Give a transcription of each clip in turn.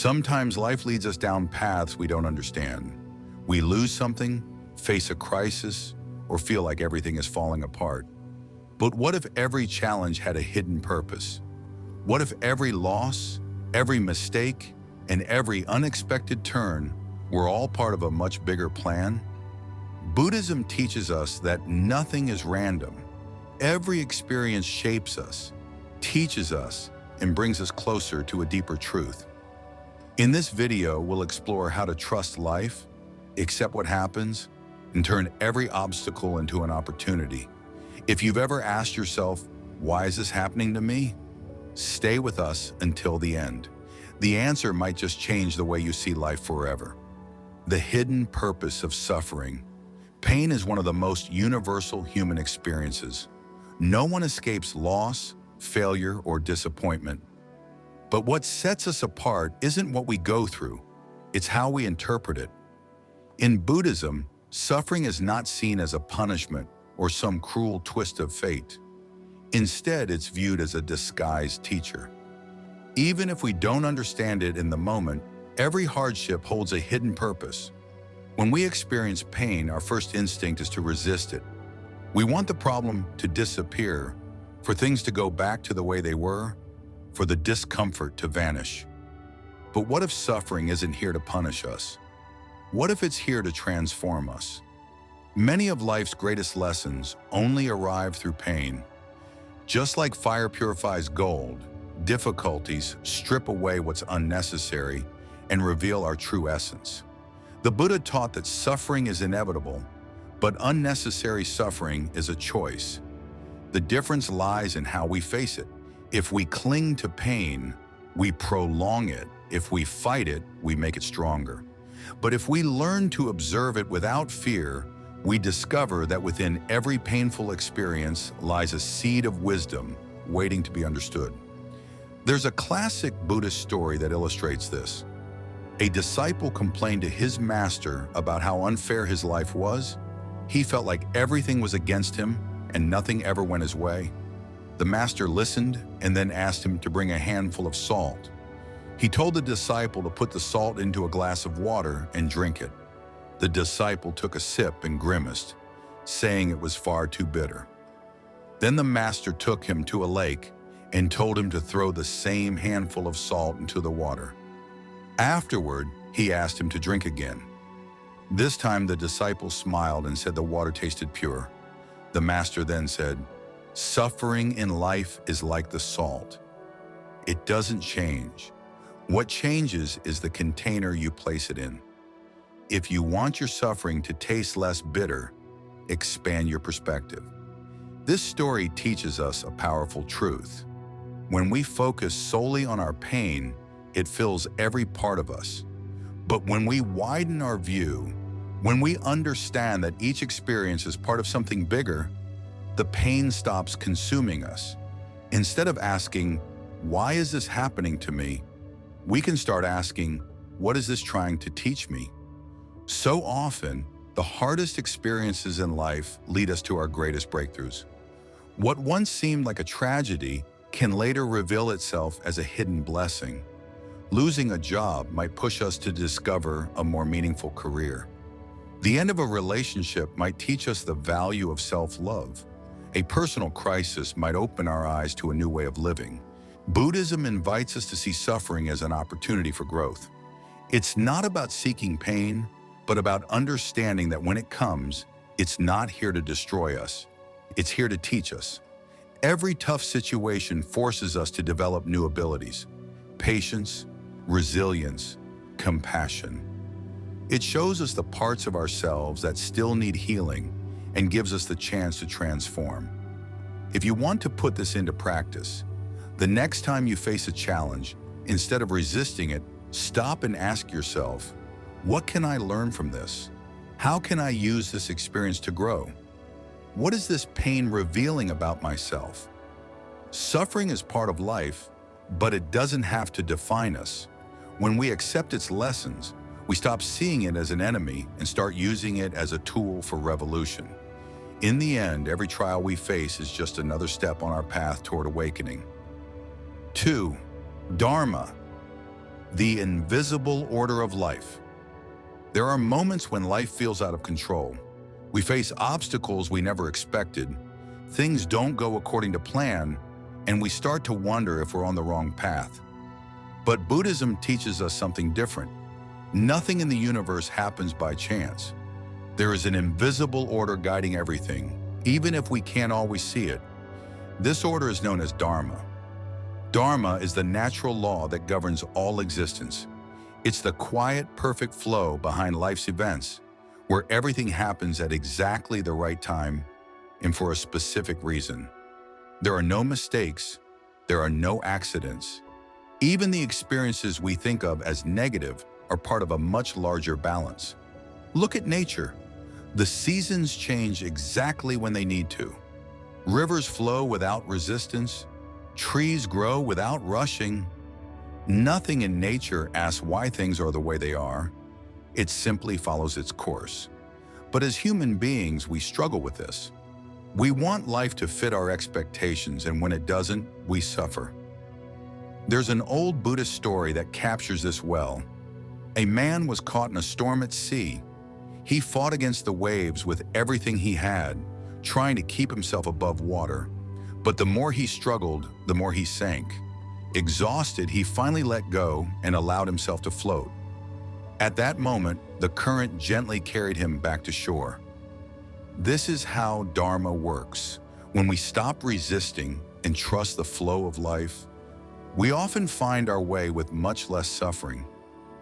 Sometimes life leads us down paths we don't understand. We lose something, face a crisis, or feel like everything is falling apart. But what if every challenge had a hidden purpose? What if every loss, every mistake, and every unexpected turn were all part of a much bigger plan? Buddhism teaches us that nothing is random. Every experience shapes us, teaches us, and brings us closer to a deeper truth. In this video, we'll explore how to trust life, accept what happens, and turn every obstacle into an opportunity. If you've ever asked yourself, why is this happening to me? Stay with us until the end. The answer might just change the way you see life forever. The hidden purpose of suffering. Pain is one of the most universal human experiences. No one escapes loss, failure, or disappointment. But what sets us apart isn't what we go through, it's how we interpret it. In Buddhism, suffering is not seen as a punishment or some cruel twist of fate. Instead, it's viewed as a disguised teacher. Even if we don't understand it in the moment, every hardship holds a hidden purpose. When we experience pain, our first instinct is to resist it. We want the problem to disappear, for things to go back to the way they were, for the discomfort to vanish. But what if suffering isn't here to punish us? What if it's here to transform us? Many of life's greatest lessons only arrive through pain. Just like fire purifies gold, difficulties strip away what's unnecessary and reveal our true essence. The Buddha taught that suffering is inevitable, but unnecessary suffering is a choice. The difference lies in how we face it. If we cling to pain, we prolong it. If we fight it, we make it stronger. But if we learn to observe it without fear, we discover that within every painful experience lies a seed of wisdom waiting to be understood. There's a classic Buddhist story that illustrates this. A disciple complained to his master about how unfair his life was. He felt like everything was against him and nothing ever went his way. The master listened and then asked him to bring a handful of salt. He told the disciple to put the salt into a glass of water and drink it. The disciple took a sip and grimaced, saying it was far too bitter. Then the master took him to a lake and told him to throw the same handful of salt into the water. Afterward, he asked him to drink again. This time the disciple smiled and said the water tasted pure. The master then said, "Suffering in life is like the salt. It doesn't change. What changes is the container you place it in. If you want your suffering to taste less bitter, expand your perspective." This story teaches us a powerful truth. When we focus solely on our pain, it fills every part of us. But when we widen our view, when we understand that each experience is part of something bigger, the pain stops consuming us. Instead of asking, "Why is this happening to me?" we can start asking, "What is this trying to teach me?" So often, the hardest experiences in life lead us to our greatest breakthroughs. What once seemed like a tragedy can later reveal itself as a hidden blessing. Losing a job might push us to discover a more meaningful career. The end of a relationship might teach us the value of self-love. A personal crisis might open our eyes to a new way of living. Buddhism invites us to see suffering as an opportunity for growth. It's not about seeking pain, but about understanding that when it comes, it's not here to destroy us. It's here to teach us. Every tough situation forces us to develop new abilities: patience, resilience, compassion. It shows us the parts of ourselves that still need healing and gives us the chance to transform. If you want to put this into practice, the next time you face a challenge, instead of resisting it, stop and ask yourself, what can I learn from this? How can I use this experience to grow? What is this pain revealing about myself? Suffering is part of life, but it doesn't have to define us. When we accept its lessons, we stop seeing it as an enemy and start using it as a tool for revolution. In the end, every trial we face is just another step on our path toward awakening. 2. Dharma. The invisible order of life. There are moments when life feels out of control. We face obstacles we never expected. Things don't go according to plan, and we start to wonder if we're on the wrong path. But Buddhism teaches us something different. Nothing in the universe happens by chance. There is an invisible order guiding everything, even if we can't always see it. This order is known as Dharma. Dharma is the natural law that governs all existence. It's the quiet, perfect flow behind life's events, where everything happens at exactly the right time and for a specific reason. There are no mistakes. There are no accidents. Even the experiences we think of as negative are part of a much larger balance. Look at nature. The seasons change exactly when they need to. Rivers flow without resistance. Trees grow without rushing. Nothing in nature asks why things are the way they are. It simply follows its course. But as human beings, we struggle with this. We want life to fit our expectations, and when it doesn't, we suffer. There's an old Buddhist story that captures this well. A man was caught in a storm at sea. He fought against the waves with everything he had, trying to keep himself above water. But the more he struggled, the more he sank. Exhausted, he finally let go and allowed himself to float. At that moment, the current gently carried him back to shore. This is how Dharma works. When we stop resisting and trust the flow of life, we often find our way with much less suffering.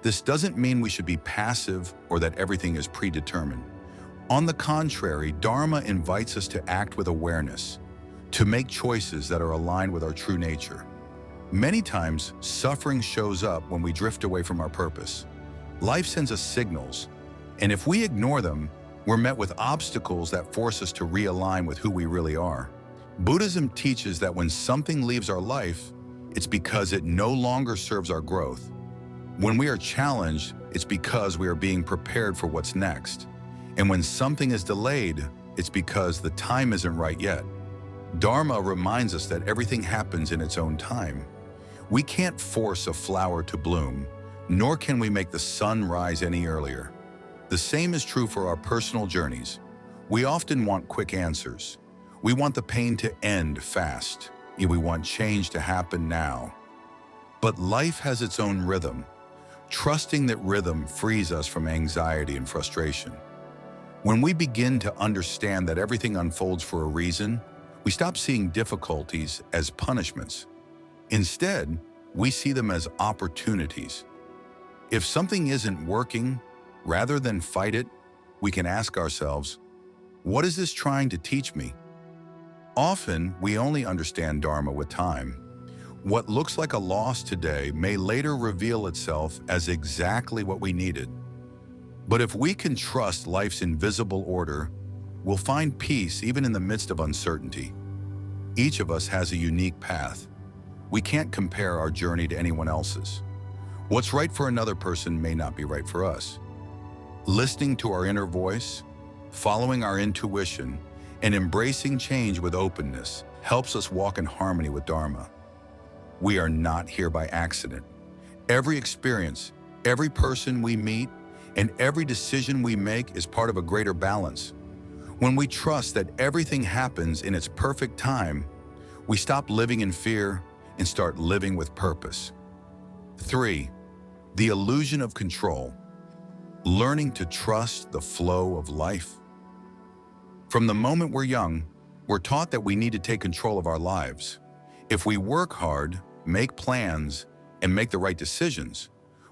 This doesn't mean we should be passive or that everything is predetermined. On the contrary, Dharma invites us to act with awareness, to make choices that are aligned with our true nature. Many times, suffering shows up when we drift away from our purpose. Life sends us signals, and if we ignore them, we're met with obstacles that force us to realign with who we really are. Buddhism teaches that when something leaves our life, it's because it no longer serves our growth. When we are challenged, it's because we are being prepared for what's next. And when something is delayed, it's because the time isn't right yet. Dharma reminds us that everything happens in its own time. We can't force a flower to bloom, nor can we make the sun rise any earlier. The same is true for our personal journeys. We often want quick answers. We want the pain to end fast. We want change to happen now. But life has its own rhythm. Trusting that rhythm frees us from anxiety and frustration. When we begin to understand that everything unfolds for a reason, we stop seeing difficulties as punishments. Instead, we see them as opportunities. If something isn't working, rather than fight it, we can ask ourselves, what is this trying to teach me? Often, we only understand Dharma with time. What looks like a loss today may later reveal itself as exactly what we needed. But if we can trust life's invisible order, we'll find peace even in the midst of uncertainty. Each of us has a unique path. We can't compare our journey to anyone else's. What's right for another person may not be right for us. Listening to our inner voice, following our intuition, and embracing change with openness helps us walk in harmony with Dharma. We are not here by accident. Every experience, every person we meet, and every decision we make is part of a greater balance. When we trust that everything happens in its perfect time, we stop living in fear and start living with purpose. 3. The illusion of control. Learning to trust the flow of life. From the moment we're young, we're taught that we need to take control of our lives. If we work hard, make plans, and make the right decisions,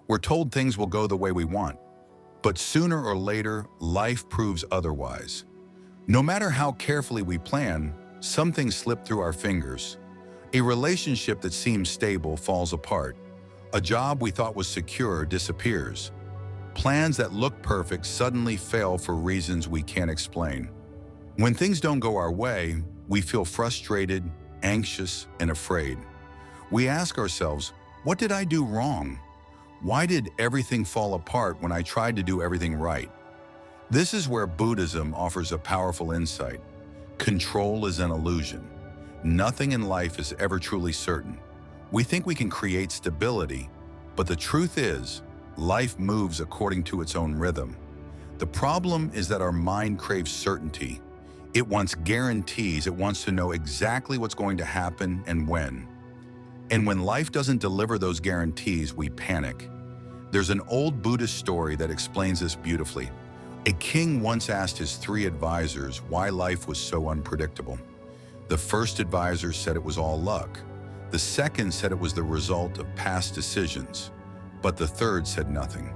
we're told things will go the way we want. But sooner or later, life proves otherwise. No matter how carefully we plan, some things slip through our fingers. A relationship that seems stable falls apart. A job we thought was secure disappears. Plans that look perfect suddenly fail for reasons we can't explain. When things don't go our way, we feel frustrated, anxious, and afraid. We ask ourselves, what did I do wrong? Why did everything fall apart when I tried to do everything right? This is where Buddhism offers a powerful insight. Control is an illusion. Nothing in life is ever truly certain. We think we can create stability, But the truth is, life moves according to its own rhythm. The problem is that our mind craves certainty. It wants guarantees. It wants to know exactly what's going to happen and when. And when life doesn't deliver those guarantees, we panic. There's an old Buddhist story that explains this beautifully. A king once asked his 3 advisors why life was so unpredictable. The first advisor said it was all luck. The second said it was the result of past decisions. But the third said nothing.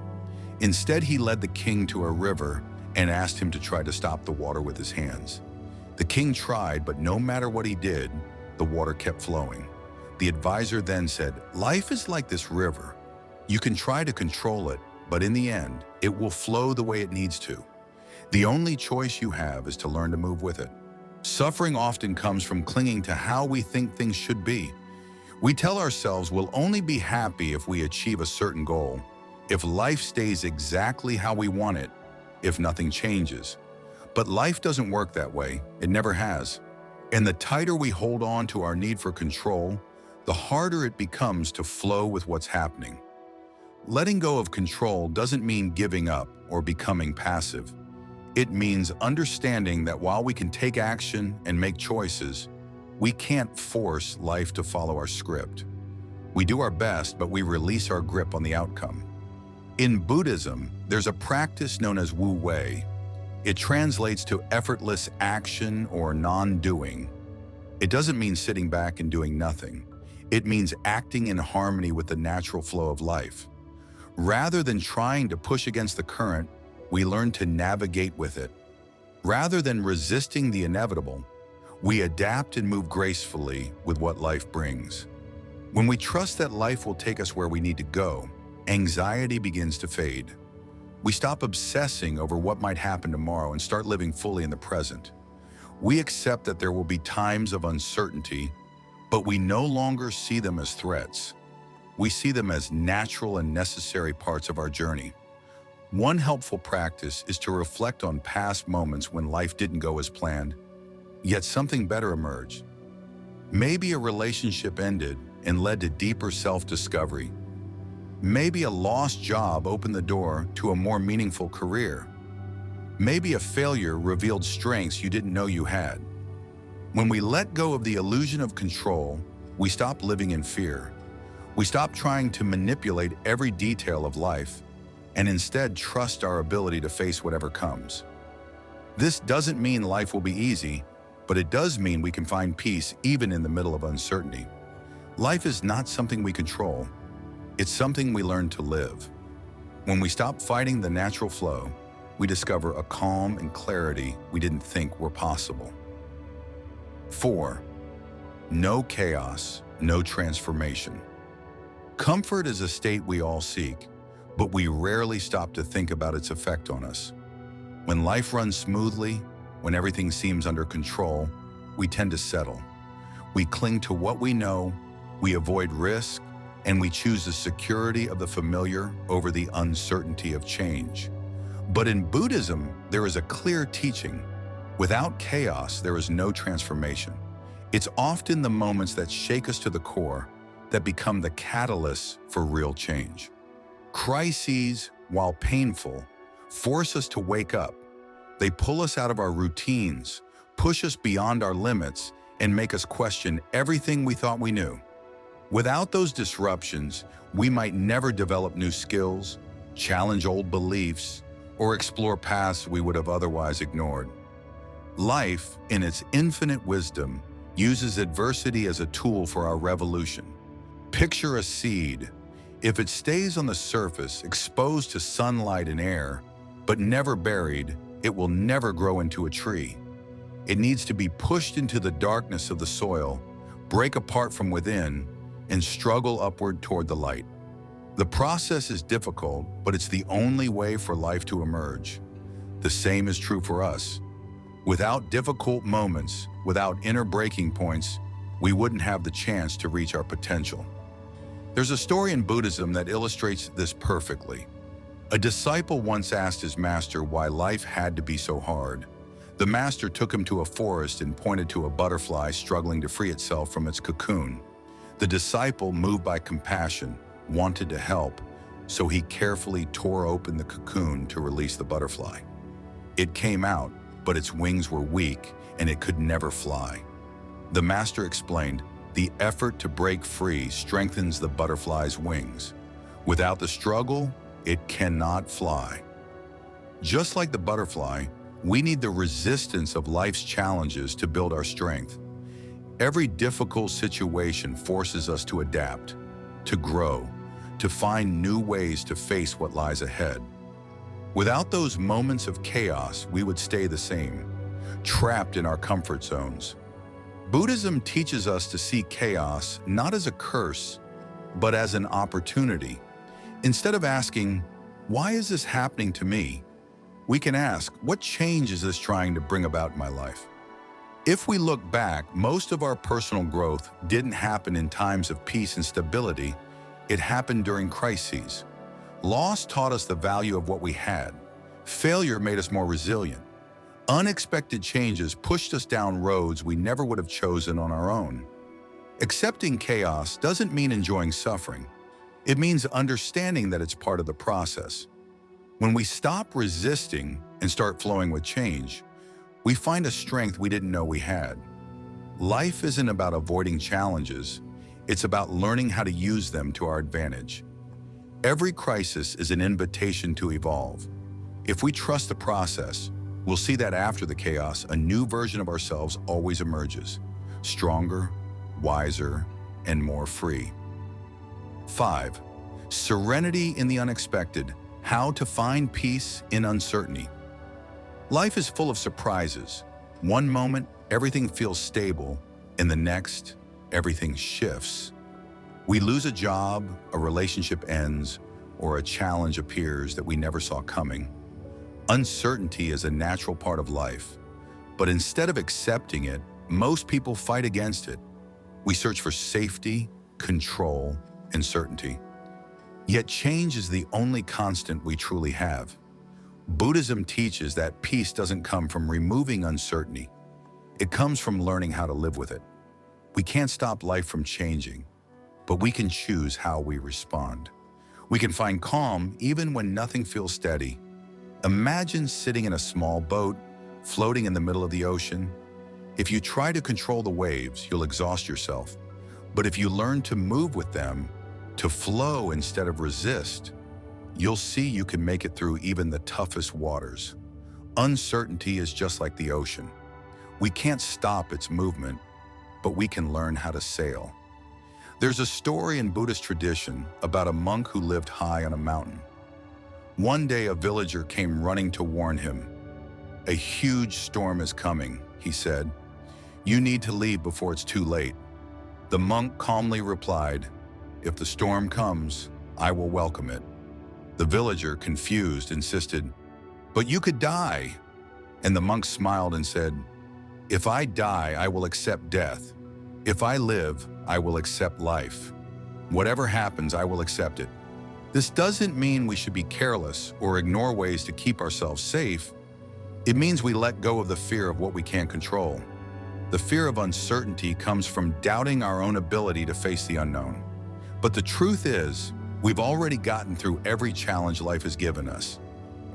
Instead, he led the king to a river and asked him to try to stop the water with his hands. The king tried, but no matter what he did, the water kept flowing. The advisor then said, "Life is like this river. You can try to control it, but in the end, it will flow the way it needs to. The only choice you have is to learn to move with it." Suffering often comes from clinging to how we think things should be. We tell ourselves we'll only be happy if we achieve a certain goal, if life stays exactly how we want it, if nothing changes. But life doesn't work that way. It never has. And the tighter we hold on to our need for control, the harder it becomes to flow with what's happening. Letting go of control doesn't mean giving up or becoming passive. It means understanding that while we can take action and make choices, we can't force life to follow our script. We do our best, but we release our grip on the outcome. In Buddhism, there's a practice known as Wu Wei. It translates to effortless action or non-doing. It doesn't mean sitting back and doing nothing. It means acting in harmony with the natural flow of life. Rather than trying to push against the current, we learn to navigate with it. Rather than resisting the inevitable, we adapt and move gracefully with what life brings. When we trust that life will take us where we need to go, anxiety begins to fade. We stop obsessing over what might happen tomorrow and start living fully in the present. We accept that there will be times of uncertainty, but we no longer see them as threats. We see them as natural and necessary parts of our journey. One helpful practice is to reflect on past moments when life didn't go as planned, yet something better emerged. Maybe a relationship ended and led to deeper self-discovery. Maybe a lost job opened the door to a more meaningful career. Maybe a failure revealed strengths you didn't know you had. When we let go of the illusion of control, we stop living in fear. We stop trying to manipulate every detail of life and instead trust our ability to face whatever comes. This doesn't mean life will be easy, but it does mean we can find peace even in the middle of uncertainty. Life is not something we control. It's something we learn to live. When we stop fighting the natural flow, we discover a calm and clarity we didn't think were possible. 4. No chaos, no transformation. Comfort is a state we all seek, but we rarely stop to think about its effect on us. When life runs smoothly, when everything seems under control, we tend to settle. We cling to what we know, we avoid risk, and we choose the security of the familiar over the uncertainty of change. But in Buddhism, there is a clear teaching. Without chaos, there is no transformation. It's often the moments that shake us to the core that become the catalysts for real change. Crises, while painful, force us to wake up. They pull us out of our routines, push us beyond our limits, and make us question everything we thought we knew. Without those disruptions, we might never develop new skills, challenge old beliefs, or explore paths we would have otherwise ignored. Life, in its infinite wisdom, uses adversity as a tool for our revolution. Picture a seed. If it stays on the surface, exposed to sunlight and air, but never buried, it will never grow into a tree. It needs to be pushed into the darkness of the soil, break apart from within, and struggle upward toward the light. The process is difficult, but it's the only way for life to emerge. The same is true for us. Without difficult moments, without inner breaking points, we wouldn't have the chance to reach our potential. There's a story in Buddhism that illustrates this perfectly. A disciple once asked his master why life had to be so hard. The master took him to a forest and pointed to a butterfly struggling to free itself from its cocoon. The disciple, moved by compassion, wanted to help, so he carefully tore open the cocoon to release the butterfly. It came out, but its wings were weak and it could never fly. The master explained, the effort to break free strengthens the butterfly's wings. Without the struggle, it cannot fly. Just like the butterfly, we need the resistance of life's challenges to build our strength. Every difficult situation forces us to adapt, to grow, to find new ways to face what lies ahead. Without those moments of chaos, we would stay the same, trapped in our comfort zones. Buddhism teaches us to see chaos not as a curse, but as an opportunity. Instead of asking, "Why is this happening to me?" we can ask, "What change is this trying to bring about in my life?" If we look back, most of our personal growth didn't happen in times of peace and stability. It happened during crises. Loss taught us the value of what we had. Failure made us more resilient. Unexpected changes pushed us down roads we never would have chosen on our own. Accepting chaos doesn't mean enjoying suffering. It means understanding that it's part of the process. When we stop resisting and start flowing with change, we find a strength we didn't know we had. Life isn't about avoiding challenges. It's about learning how to use them to our advantage. Every crisis is an invitation to evolve. If we trust the process, we'll see that after the chaos, a new version of ourselves always emerges, stronger, wiser, and more free. 5. Serenity in the unexpected. How to find peace in uncertainty. Life is full of surprises. One moment, everything feels stable, and the next, everything shifts. We lose a job, a relationship ends, or a challenge appears that we never saw coming. Uncertainty is a natural part of life, but instead of accepting it, most people fight against it. We search for safety, control, and certainty. Yet change is the only constant we truly have. Buddhism teaches that peace doesn't come from removing uncertainty. It comes from learning how to live with it. We can't stop life from changing, but we can choose how we respond. We can find calm even when nothing feels steady. Imagine sitting in a small boat, floating in the middle of the ocean. If you try to control the waves, you'll exhaust yourself. But if you learn to move with them, to flow instead of resist, you'll see you can make it through even the toughest waters. Uncertainty is just like the ocean. We can't stop its movement, but we can learn how to sail. There's a story in Buddhist tradition about a monk who lived high on a mountain. One day, a villager came running to warn him. "A huge storm is coming," he said. "You need to leave before it's too late." The monk calmly replied, "If the storm comes, I will welcome it." The villager, confused, insisted, "But you could die." And the monk smiled and said, "If I die, I will accept death. If I live, I will accept life. Whatever happens, I will accept it." This doesn't mean we should be careless or ignore ways to keep ourselves safe. It means we let go of the fear of what we can't control. The fear of uncertainty comes from doubting our own ability to face the unknown. But the truth is, we've already gotten through every challenge life has given us,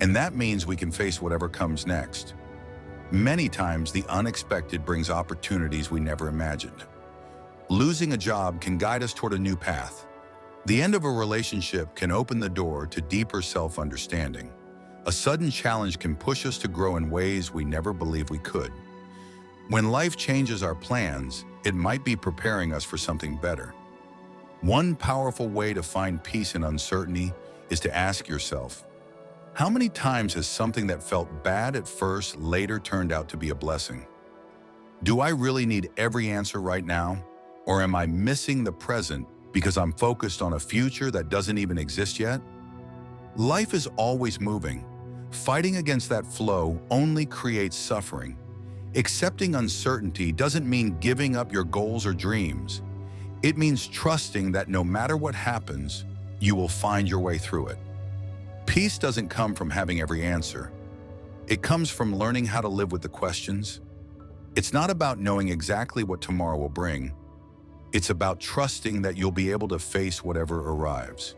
and that means we can face whatever comes next. Many times, the unexpected brings opportunities we never imagined. Losing a job can guide us toward a new path. The end of a relationship can open the door to deeper self-understanding. A sudden challenge can push us to grow in ways we never believed we could. When life changes our plans, it might be preparing us for something better. One powerful way to find peace in uncertainty is to ask yourself, how many times has something that felt bad at first later turned out to be a blessing? Do I really need every answer right now? Or am I missing the present because I'm focused on a future that doesn't even exist yet? Life is always moving. Fighting against that flow only creates suffering. Accepting uncertainty doesn't mean giving up your goals or dreams. It means trusting that no matter what happens, you will find your way through it. Peace doesn't come from having every answer. It comes from learning how to live with the questions. It's not about knowing exactly what tomorrow will bring. It's about trusting that you'll be able to face whatever arrives.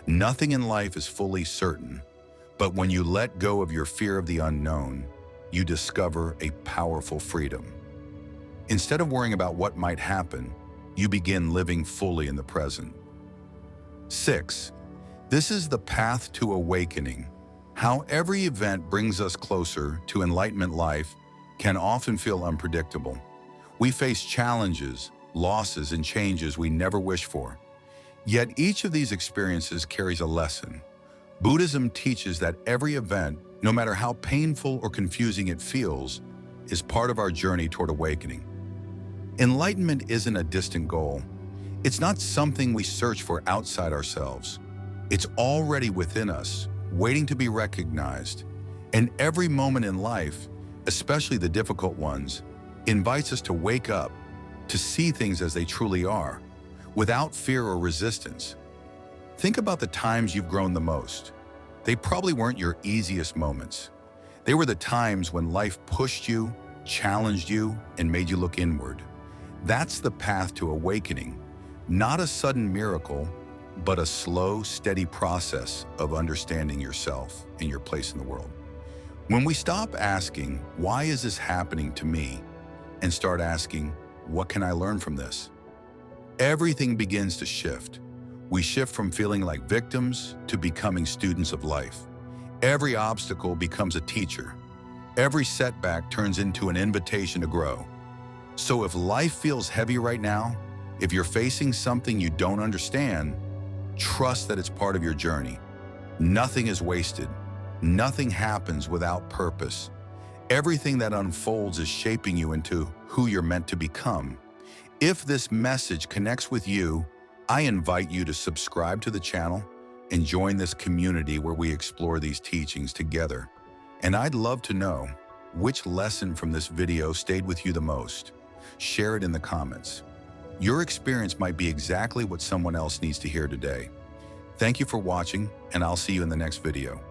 Nothing in life is fully certain, but when you let go of your fear of the unknown, you discover a powerful freedom. Instead of worrying about what might happen, you begin living fully in the present. 6. This is the path to awakening. How every event brings us closer to enlightenment life can often feel unpredictable. We face challenges, losses, and changes we never wish for. Yet each of these experiences carries a lesson. Buddhism teaches that every event, no matter how painful or confusing it feels, is part of our journey toward awakening. Enlightenment isn't a distant goal. It's not something we search for outside ourselves. It's already within us, waiting to be recognized. And every moment in life, especially the difficult ones, invites us to wake up, to see things as they truly are, without fear or resistance. Think about the times you've grown the most. They probably weren't your easiest moments. They were the times when life pushed you, challenged you, and made you look inward. That's the path to awakening, not a sudden miracle, but a slow, steady process of understanding yourself and your place in the world. When we stop asking, why is this happening to me, and start asking, what can I learn from this? Everything begins to shift. We shift from feeling like victims to becoming students of life. Every obstacle becomes a teacher. Every setback turns into an invitation to grow. So if life feels heavy right now, if you're facing something you don't understand, trust that it's part of your journey. Nothing is wasted. Nothing happens without purpose. Everything that unfolds is shaping you into who you're meant to become. If this message connects with you, I invite you to subscribe to the channel and join this community where we explore these teachings together. And I'd love to know which lesson from this video stayed with you the most. Share it in the comments. Your experience might be exactly what someone else needs to hear today. Thank you for watching, and I'll see you in the next video.